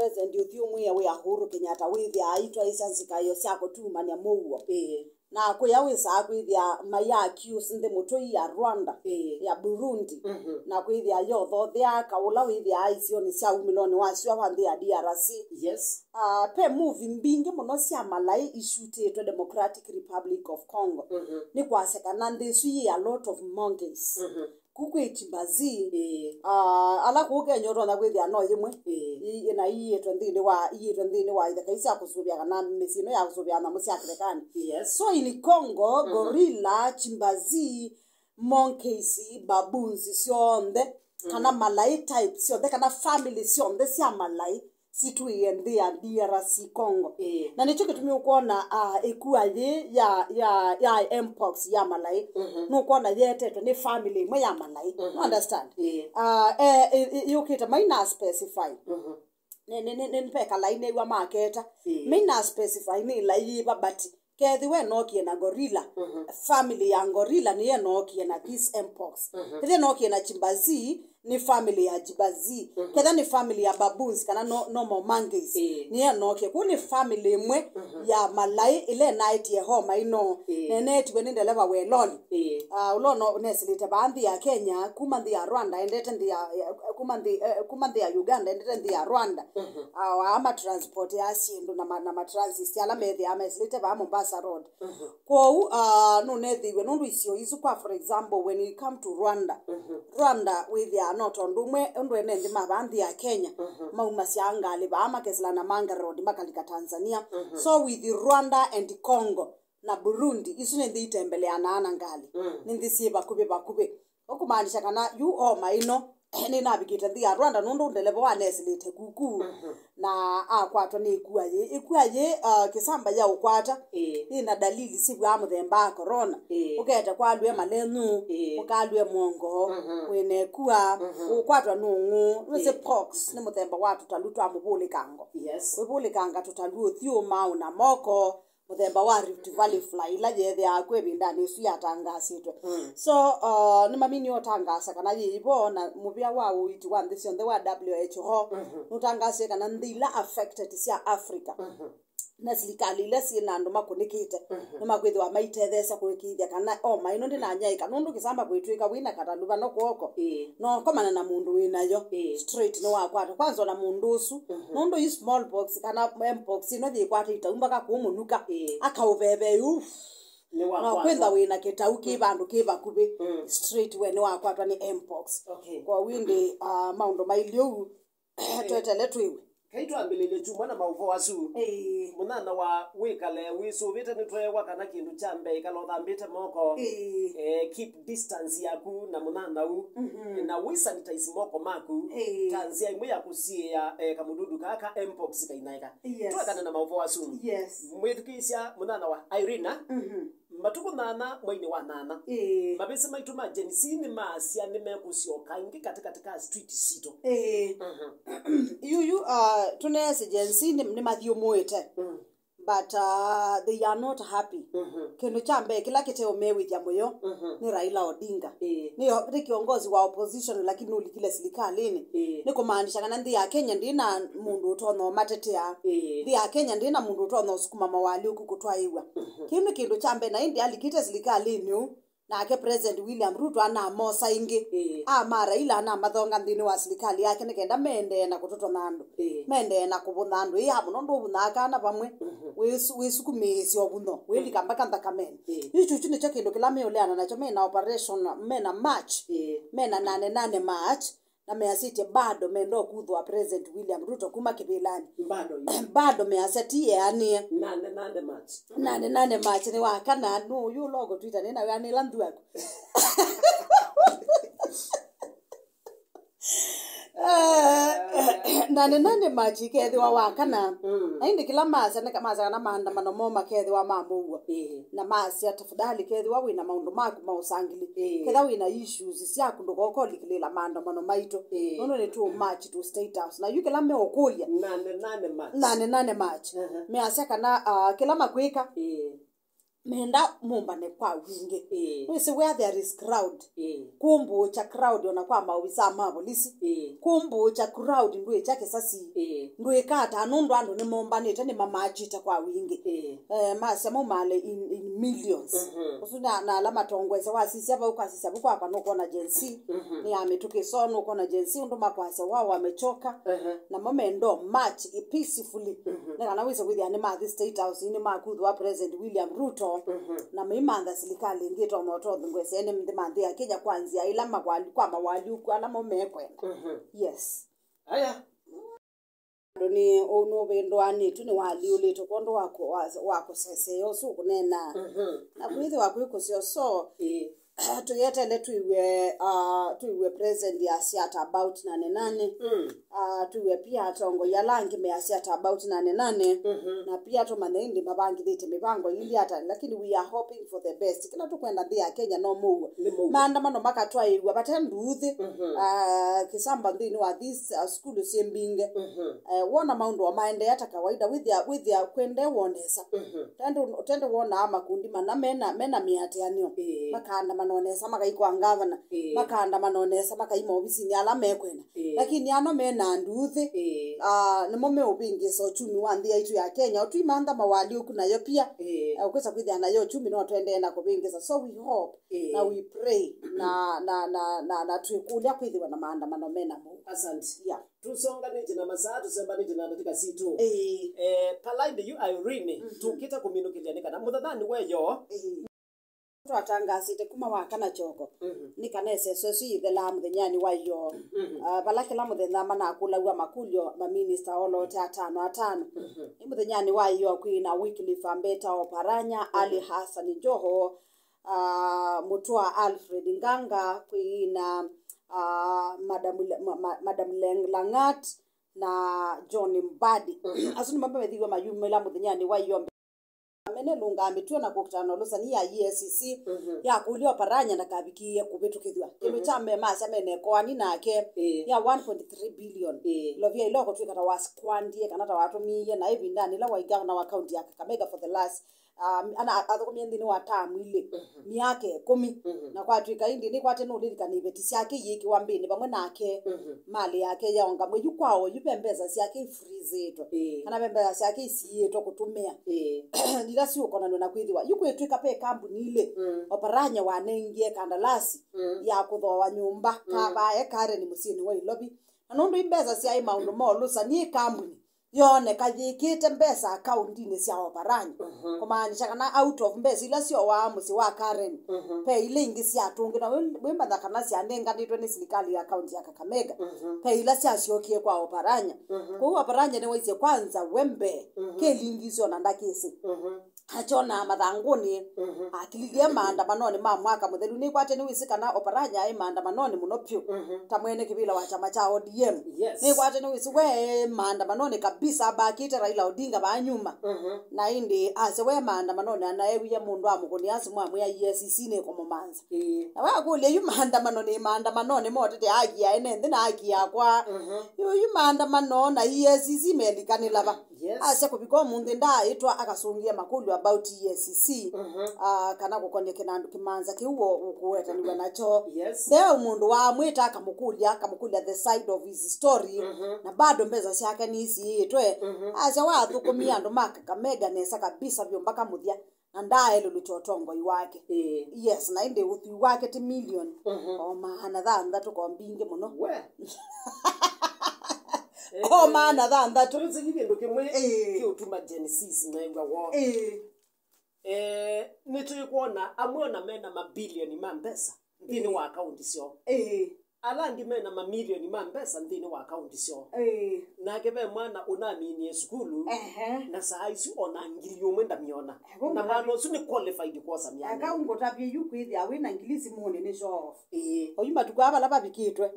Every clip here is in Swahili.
president uthiumwe we Uhuru Kenyatta withia aitwa isanzika yo siako tumania muwo na kuya wisa kwithia maya accuse ndi mutoi ya Rwanda ya Burundi na kwithia yo thothia kaula withia icio ni cia umiloni wacio wanthi ya DRC pe movie mbingi muno cia malai ishutitwe Democratic Republic of Congo ni kwasekana ndi a lot of monkeys kukwiti bazi ala kuke nyoro na kwithia no yimwe na yetwe ndini wa ithaka isia kusubia kana mesino ya kusubia na musia kirekani so in Congo gorilla chimbazi monkeys baboons sionde kana malai type sionde kana family sionde sia malai situ yende ya DRC Congo na nicho kitumia kuona ekuaye ya mpox ya malai no kuona yete ni family mwe ya malai understand yokita maina specify ne peka line wa market maina specify ni lai babati kethi we no kiena gorilla family ya gorilla ni no kiena this mpox kethi no kiena chimbazi ni family ya jibazi kedha ni family ya baboons kana no monkeys ni no ke kuni family mwe ya malai ile night ya homa ino nene tiwe ndeleva we lol ulono nesilite bandi ya Kenya kumandi ya Rwanda endete ndi ya kumandi ya Uganda endete ndi ya Rwanda ama transport ya sindu na transit ala methi ama silite ba Mombasa road ko no nethiwe no isio isu kwa for example when you come to Rwanda with ya not ondumwe ondwene ndi mabandi ya Kenya mauma siangali ba makesla na manga road makalika Tanzania so with Rwanda and Congo na Burundi isune ndi itembeleana ngali ndi siba bakube okumaanisha kana you all maino ni nabigita ndi ya Rwanda nondo ndelebo wanesilite kuku na kwatwa ni ikuaye kisamba ya ukwata ina dalili sibu amuthemba corona uketa kwalwe malenu ukalwe mongo wene kuwa ukwatwa nungu nse pox ni muthemba watu talutwa mubule kango mubule kanga tutaluo thiuma una moko muthemba wa Rift Valley fly la yethe akwe bindani su yatangasitwe so ni mamini otangasa kana yibo na mubia wa uiti wa this on the WHO utangase kana ndila affected sia Africa na silikali lesi na ndo makunikite no makwethe wa maitethesa kuikithia kana maino ndi na nyaika nundu kisamba kwitwika wina kataluva no kuoko no komana na mundu winayo straight no wakwata kwanza na mundu usu nundu yi small box kana mpox no thi kwata itaumba ka kumunuka akaubebe no kwenda wina kitauki bandu kiba kube straight we no wakwata ni mpox kwa windi maundo mailio twetele twiwe kaitwa ambelele chumana mauvo wasu munana wa wikale wisubite nitwewa kana kindu cha mbe ikalothambite moko keep distance yaku na munana u na wisanitize moko maku tanzia imwe ya kusia kamududu kaka mpox kainaika twakana na mauvo wasu mwithikisha munana wa Irina matuko nana mwaini wa nana mabese maitu ma jenisini masia nimekusio kaingi katika street sito you tunese jenisini ni mathio mwete but they are not happy kendo chambe kila kiteo mewi jamoyo ni Raila Odinga ni kiongozi wa opposition lakini ulikile serikalini ni kumaanisha kana ndi ya Kenya ndina mundu utono matetea ndi ya Kenya ndina mundu utono sukuma mawali huku kutwaiwa kendo chambe na ndi alikite serikalini na ake president William Ruto ana mosa ingi Raila ana mathonga ndini wa serikali yake nikenda mende na kutoto nando mende na kubunando ya munondo bunaka na pamwe wisukumezi obuno weli kambaka ndakamene icho chine cha kendo kila meoleana nacho mena operation mena march mena 8 march na measite bado mendo kuthwa president William Ruto kuma kibilani bado measati yani 8 march ni wakana no you logo Twitter nena yani landu yako nane machi kethi wa wakana indi kila masa ne kamaza na maandamano moma kethi wa mambuwa na masi atafadhali kethi wa wina maundu maku mausangili ketha wina issues sia kundu kokoli kilela maandamano maito nono ne too much to state house na you kila me okolia 8 nane match me aseka na kila makwika menda mumbane kwa wingi wese where there is crowd kumbu cha crowd ona kwa mawisa mabolisi kumbu cha crowd ndwe chake sasi ndwe kata anundu andu ni mumbane tani mamachita kwa wingi masemo male in millions usuna na alama tongwese wasisi aba ukasisi aba kwa no kona jensi ni ametuke sono kona jensi ndo makwase wao wamechoka na momendo match peacefully na naweza with anima this state house ni makudhu wa president William Ruto na mimanda serikali ngito moto ngwese ene mndimande akija kwanzia ila makwali kwa mawali kwa na momekwenda yes aya ni ono bendwani tuni wali ule tokondo wako sese yosu kunena na kuithi wako kusio so tuyetele tuiwe present ya siata about 88 tuiwe pia tongo ya langi me siata about 88 na pia to manendi mabangi dite mipango ili hata lakini we are hoping for the best kila tukwenda ndia Kenya no muwe maandamano maka twaigwa batenduthi kisamba ndini wa this school siembinge wona maundo wa maende hata kawaida with ya kwende wonesa tendo wona makundi mana mena miate anio makanda manonesa makaikwa ngavana makanda manonesa makaima obisini ala mekwena lakini ano mena nduthi nimo meubingi so chumi wa ndia itu ya Kenya utuimanda mawali ukunayo pia ukwesa kwithia nayo chumi no twende na kubingisa so we hope na we pray na tuikulia kwithiwa na maandamano mena mu asante yeah tusonga nje na masaa tusemba nje na ndatika situ palaide you Irene tukita kuminukilia nika na mudadani weyo twatangasite kuma wakana choko nikanese sosi the lam the nyani wayo balake lamu the nama na kula wa makulyo ma minister olo atano imu the nyani wayo kuina weekly fambeta oparanya Ali Hassan Joho mutua Alfred Nganga kuina Madam Langat na John Mbadi asuni mambe medhiwa mayume lamu the nyani wayo mene lunga ametwa na kukutana losani ya EACC ya kulio paranya na kabikie kubetukithwa kilo chame masa mene kwani nake ya 1.3 billion lovia iloko twikata waskwandie kanata watu miye na hivi ndani la waiga na account yake Kakamega for the last ana athokomia ndini wa tamu ile miake 10 na kwa twika indi ni kwate no lilika ni betisi yake yiki wambini bamwe nake mali yake yaonga mwe yukwao yupembeza siake freeze to kana bembeza siake isiyeto kutumia ndira si ukona na kwithiwa yukwetwika pe kampuni ile oparanya wanengie kandalasi ya kuthoa nyumba kabae kare ni musini wa ilobi anondo imbeza sia imaundo mo lusa ni kampuni yone kajikite mbesa account-ini cia oparanya kumaanisha kana out of mbesa ila sio wa musi wa Karen pe ile ingi cia tungi na wimba kana cia ndenga nditwe ni serikali account ya Kakamega pe ila cia ciokie kwa oparanya kwa oparanya ni waize kwanza wembe kelingizo na ndakisi achona mathanguni akiligie maandamanoni ma mwaka muthelu ni kwate ni wisika na oparanya ai maandamanoni muno pyu tamwene kibila wa chama cha ODM ni kwate ni wisiwe maandamanoni kabisa bakite Raila Odinga ba nyuma na indi asewe maandamanoni anaewiye mundu amukuni asimwa ya EACC ne komomanza na wa kule yu maandamanoni motete haki ya ene ndina haki ya kwa yu maandamano na EACC melikanila ba ase kubiko mundu nda itwa akasungia makulu about EACC kana gukonyeke na ndukimanza kiuo ukuweta niwe nacho leo mundu wa mwita akamukulia the side of his story na bado mbeza ciake ni isi itwe ase wa thukumia andu Kakamega nesa kabisa byo mpaka muthia na ndaelo lutotongo iwake yes na inde uthi wake ti million o maana thanda tukombinge muno oh maana thanda tuzigiye ndukimwe kiutuma Genesis naigwa wo nituikuona amwona mena mabilioni ma mbesa ndini wa account cio alandi mena mamilioni ma mbesa ndini wa account cio na kebe mwana unamini skulu na saizi ona ngili umenda miona na mano suni qualified kwa samia aka ungotapye yukwithi awina ngilisi mone ne show oyuma tukaba laba bikitwe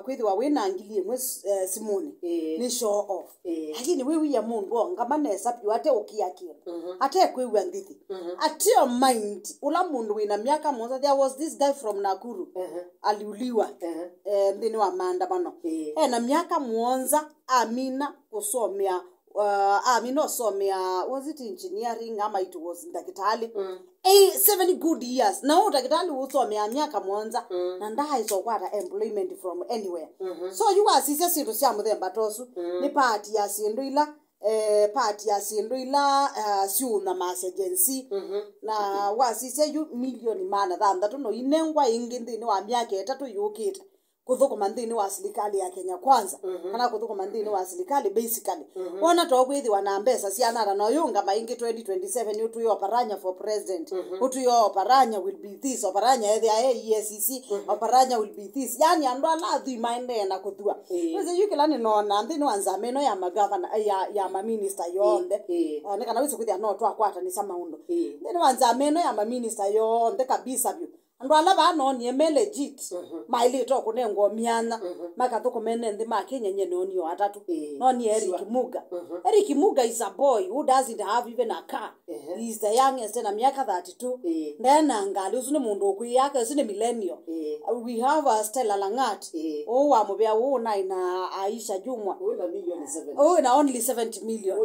kwithi wa wina ngili mwe simone ne show off lakini wewe ya mundu ngamanesa pyo ate ukiakira ate kwewe ndithi ate your mind ula mundu wina miaka monza there was this guy from Nakuru aliuliwa ndini wa maandamano na miaka muonza Amina kusomea no somea was it engineering ama it was ndakitali 7 good years na ndakitali usomea miaka mwanza na ndaizo kwata employment from anywhere so you are sisi sinto sia muthemba tosu ni party ya sindu ila siuna mass agency na wasise yu milioni mana thandatu no inengwa ingi nthini wa miaka 3 yukite kuthukuma nthini wa serikali ya Kenya kwanza kana kuthukuma nthini wa serikali basically wona to kwithiwa na mbesa cianara no yunga maingi 2027 utu yo paranya for president utu yo paranya will be this oparanya EACC oparanya will be this yani andu ala thi maende na kuthua wese yukilani no na nthini wa nzameno ya magavana ya ma minister yonde ne kana wese kuthia no twakwata ni samaundo nthini wa nzameno ya ma minister yonde kabisa byo andu ala bano ni legit maili to kunengo miana makathuko mene nthi makinyenye nonio atatu no ni Eric Muga is a boy who doesn't have even a car he is the youngest na miaka 32 then angali usune mundu okuyaka usune millennial we have Stella Langat wa mubya una ina Aisha Jumwa na only 70 million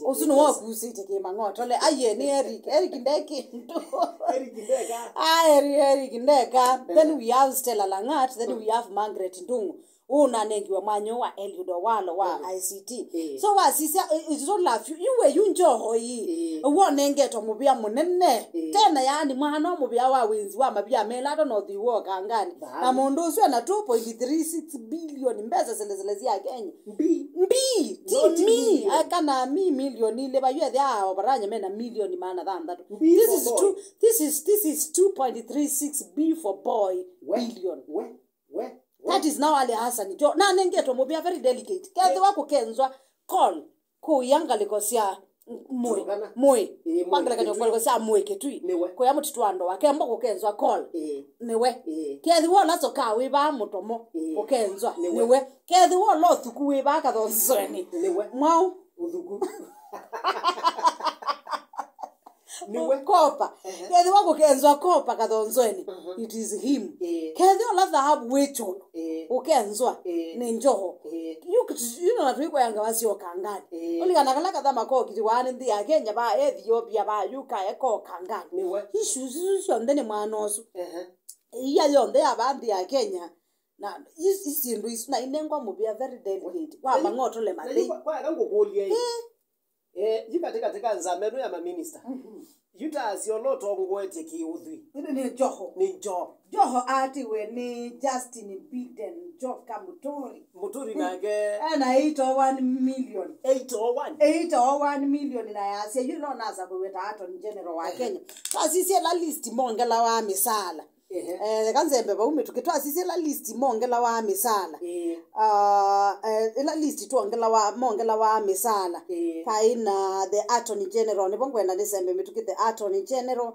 usune wo guzite ke mangotole aye ni Eric Ndeki Eric Ndeka then we have Stella Langat then we have Margaret Ndungu una nengiwa mwanyo wa Eliud Owalo wa ICT so wasisi it's all love you njoho yi wone ngeto mubya munene tena yani mwana mubya wa wenzi wa mabya mela no the work angani na mundu uswe na 2.36 billion mbeza zelezezi ya Kenya mbi timi akana million ile baywe ya obaranya mena million mana thandatu this is 2.36 B for boy billion that is now Ali Hassan jo na nengeto mubya very delicate kezi wako kenzwa call ku yanga likosia moy kwangala kanyo kwa sia moy ketui ko ya mutitwando wake mboko kenzwa call niwe kezi wo lazo ka we ba mutomo okenzwa niwe kezi wo lo thuku we ba ka thonzweni niwe mau uthuku niwe kopa kezi wako kenzwa kopa ka thonzweni it is him kezi ola dhahabu wecho ukenzwa ni njoho you know that we yanga wasio kangani uligana kala kadha ko kiti wani ndi ya Kenya ba Ethiopia ba yuka eko kangani issues ndene mwanosu iya yonde abandi ya Kenya na isindu isuna inengwa mubya very delicate kwa mangoto le mali kwa kangokulie yikatika nzameno ya ma minister yuta asioloto ngwete ki udhi ni joho ati we ni Justin Biden Job Kamutori nage ana 801 million 801 million na yase you know naza kweta Attorney General wa Kenya asisi la list mongela wa misala kanzembe ba umetukitwa sisi la list mongela wa misala la list tu mongela wa misala kaina the Attorney General nebongwenda nesembe metuki the Attorney General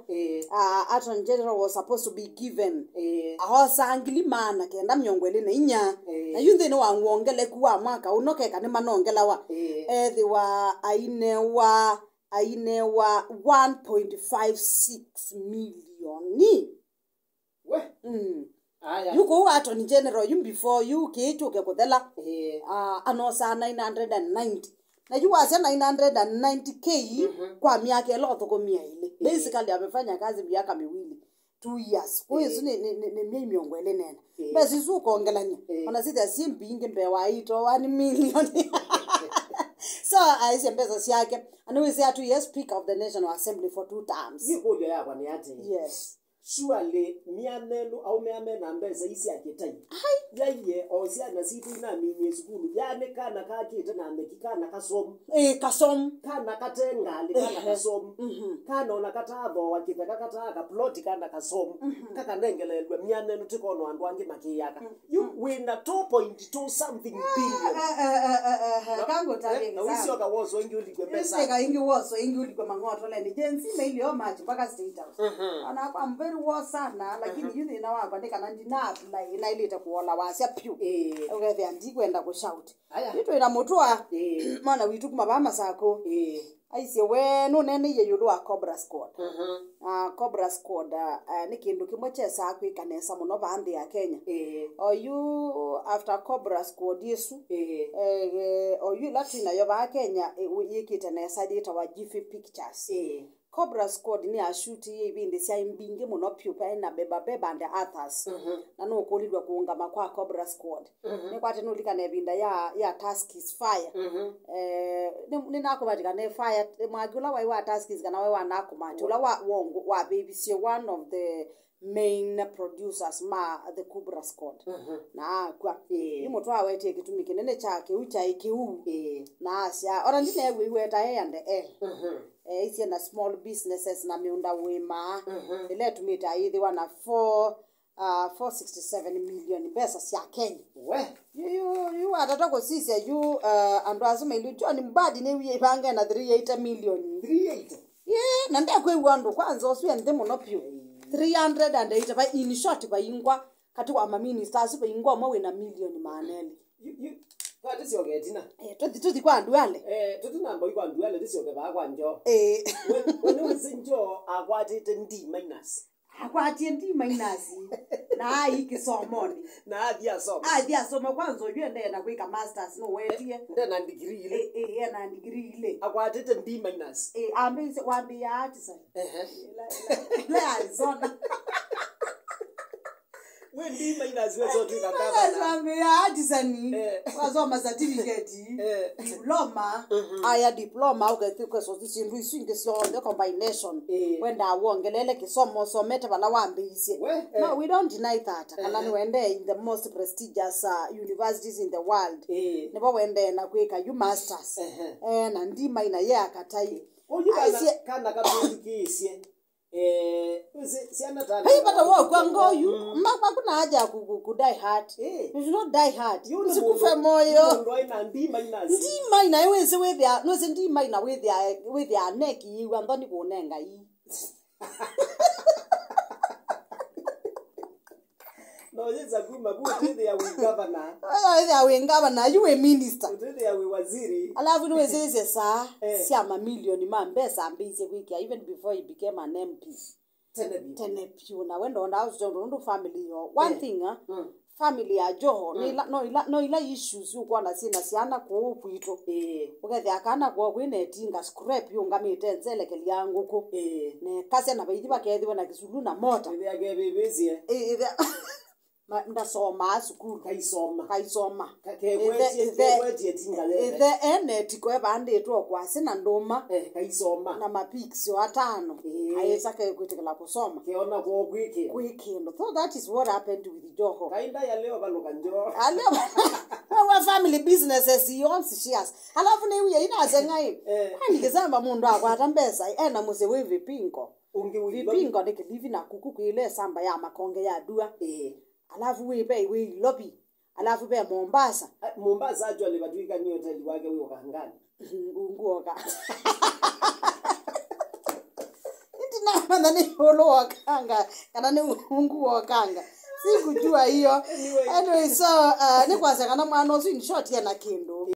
Attorney General was supposed to be given ahosangili mana kenda myongwele ne inya na yunde no wangongele kuwa mwaka unokeka ne manongela wa the wa aine wa 1.56 million ni you go Attorney General you before you kechuke kodela anosa 990 na you was 990k kwa miaka elotho ko mia ile basically amefanya kazi miaka miwili 2 years kwa hiyo ni miongwele nena basi zuko ongelanya ona sita simpinge mbewa ito 1 million so aise pesa siake and we say to yes Speaker of the National Assembly for 2 terms yiko ya yakwa ni ati yes surely mianelo au miamena mbeza isi aketai yaye osia na situ na mini skulu yane kana kakite na mekikana kasom kana katengali kana kasom kana ona katabo wakita kakataka plot kana kasom kaka nengelelwe mianelo tikono andu angi makiyaka you win a 2.2 something billion kango tare na usio ka wozo ingi ulikwe pesa sika ingi wozo ingi ulikwe mangoto le jensi maili o match mpaka state house ana kwa very was sana lakini yuni na wako ndika na ndina na ile itakuola wasia pyu okay andi kwenda ku shout ito ina motwa mana witu kuma bama sako aise we no nene ye yulu a Cobra Squad Cobra Squad ni kindu kimwe chesa kwikanesa muno bandi ya Kenya oyu after Cobra Squad yesu oyu latina yo ba Kenya yikitenesa dita wa Jiffy Pictures Cobra Squad ni ashuti ibindi sia imbinge muno pyupa na beba and others na no kolidwa kuungama kwa Cobra Squad ni kwate no likane binda ya Task is Fire ni nakubatika ne fire mwagula wa Task is kana wa nakumati ula wa wongo wa baby see one of the main producers the Cobra Squad na kwa ni mtu awete kitumike nene chake ucha ikiu na asia ora ndine we ta yande isi na small businesses na miunda wema ile tumita hithi wana 467 million pesa sia Kenya we you atatako sisi you ando azuma ilu John Mbadi ne wiye banga na 38 million 38 na ndakwe wando kwanza oswe ndemo muno pyo 308 ba in short ba ingwa kati wa ma ministers ba ingwa mwe na million maneli kwa tisi ogetina tuthi kwa nduale tuthi namba kwa nduale tisi oge ba kwa njo when uzinjo akwatite ndi minus akwati ndi minus na ikisomoni na adia soma kwanza yende na kwika masters no wetie ndena degree ile na degree ile akwatite ndi minus ambe wabi ya artisan la Arizona we ndi minus we so tukakaba ambe ya artisan wazoma certificate diploma aya diploma ukethikwe so tisindu isinge so the combination when da wongelele kisomo so meta bala wambise no we don't deny that kana ni wende in the most prestigious universities in the world nebo wende na kweka you masters na ndi minor ye akatai kana kapundikisye siana tana hey but wo kwango you mama kuna haja ku die hard you should not die hard usikufe moyo ndo ina ndi minus ndi minor wese we there no se ndi minor we there neck you andoni kunenga yi no yeza kuma buti ya governor you a minister buti ya waziri alafu ni wese sa siama million mambesa ambise kwiki even before he became an MP tenepi na wendo na ndo family yo one thing family ya Joho no ila issues uko na sina siana ko kwito ugethe akana ko kwinetinga scrap yo ngamitenzele keli yangu ko ne kase na baidi bakethi na Kisulu na mota yake bebezie ndasoma school kaisoma kakeweti etingale enetiko ebandetwo kwase na ndoma kaisoma na mapiksi atano ayesake kwitikala kusoma keona ko kwikindo so that is what happened with Joho kainda ya leo baloka njo our family businesses yonsi shares alafu ne uye inazengai andikizamba mundu akwata mbesa ena muse we vipingo vipingo ndikilivi na kuku kwile samba ya makonge ya dua alafu we lobby alafu be Mombasa ajwa batwika ni hotel wake we ukangani unguoka itina nani holo wakanga kana ni unguokanga sikujua hiyo anyway so ni kwanza kana mwana osu in short yana kindu